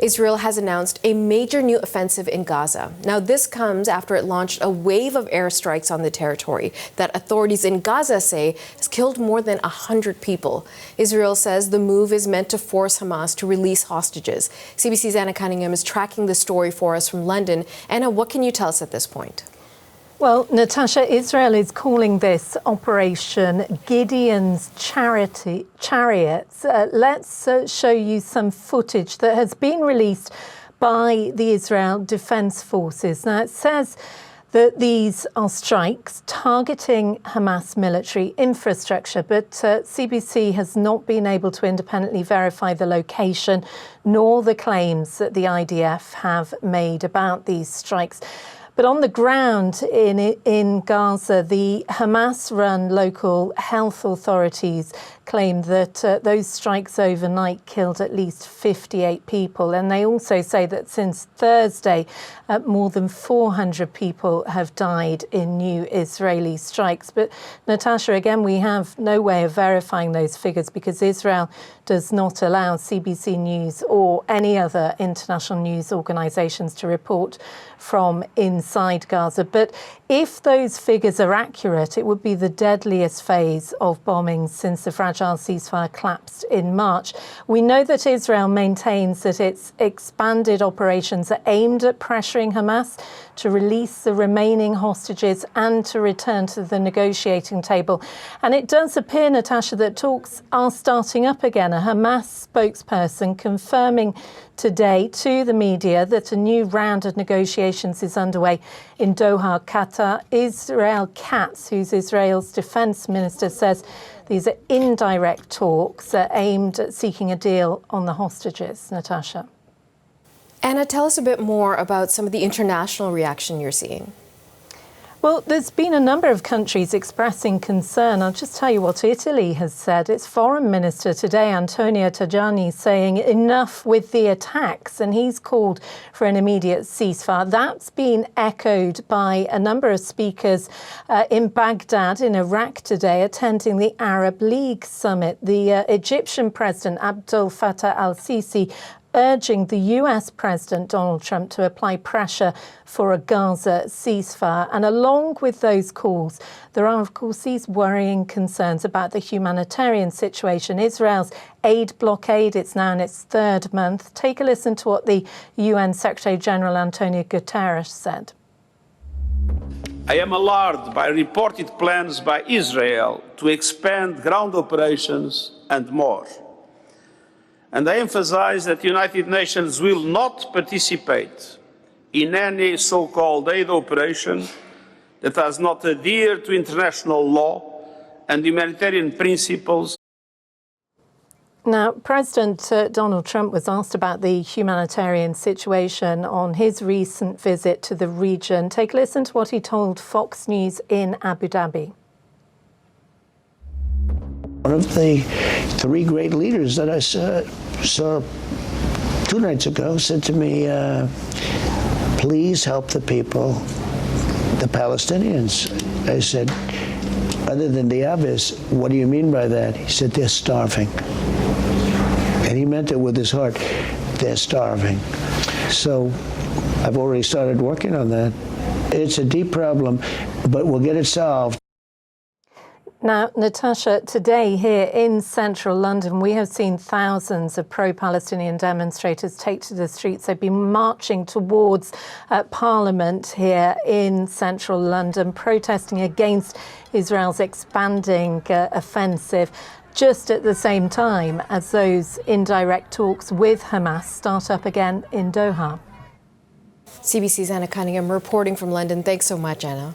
Israel has announced a major new offensive in Gaza. Now, this comes after it launched a wave of airstrikes on the territory that authorities in Gaza say has killed more than 100 people. Israel says the move is meant to force Hamas to release hostages. CBC's Anna Cunningham is tracking the story for us from London. Anna, what can you tell us at this point? Well, Natasha, Israel is calling this Operation Gideon's Chariots. Let's show you some footage that has been released by the Israel Defense Forces. Now, it says that these are strikes targeting Hamas military infrastructure, but CBC has not been able to independently verify the location nor the claims that the IDF have made about these strikes. But on the ground in Gaza, the Hamas-run local health authorities claimed that those strikes overnight killed at least 58 people. And they also say that since Thursday, more than 400 people have died in new Israeli strikes. But Natasha, again, we have no way of verifying those figures because Israel does not allow CBC News or any other international news organisations to report from inside Gaza. But if those figures are accurate, it would be the deadliest phase of bombings since the fragile ceasefire collapsed in March. We know that Israel maintains that its expanded operations are aimed at pressuring Hamas to release the remaining hostages and to return to the negotiating table. And it does appear, Natasha, that talks are starting up again. A Hamas spokesperson confirming today to the media that a new round of negotiations is underway in Doha, Qatar. Israel Katz, who's Israel's defense minister, says these are indirect talks aimed at seeking a deal on the hostages. Natasha. Anna, tell us a bit more about some of the international reaction you're seeing. Well, there's been a number of countries expressing concern. I'll just tell you what Italy has said. Its foreign minister today, Antonio Tajani, saying enough with the attacks, and he's called for an immediate ceasefire. That's been echoed by a number of speakers in Baghdad, in Iraq today, attending the Arab League summit. The Egyptian President Abdel Fattah al-Sisi urging the US President Donald Trump to apply pressure for a Gaza ceasefire. And along with those calls, there are, of course, these worrying concerns about the humanitarian situation. Israel's aid blockade, it's now in its third month. Take a listen to what the UN Secretary General Antonio Guterres said. I am alarmed by reported plans by Israel to expand ground operations and more. And I emphasize that the United Nations will not participate in any so-called aid operation that does not adhere to international law and humanitarian principles. Now, President Donald Trump was asked about the humanitarian situation on his recent visit to the region. Take a listen to what he told Fox News in Abu Dhabi. One of the three great leaders that I saw 2 nights ago said to me, please help the people, the Palestinians. I said, other than the obvious, what do you mean by that? He said, they're starving. And he meant it with his heart. They're starving. So I've already started working on that. It's a deep problem, but we'll get it solved. Now, Natasha, today here in central London, we have seen thousands of pro-Palestinian demonstrators take to the streets. They've been marching towards Parliament here in central London, protesting against Israel's expanding offensive, just at the same time as those indirect talks with Hamas start up again in Doha. CBC's Anna Cunningham reporting from London. Thanks so much, Anna.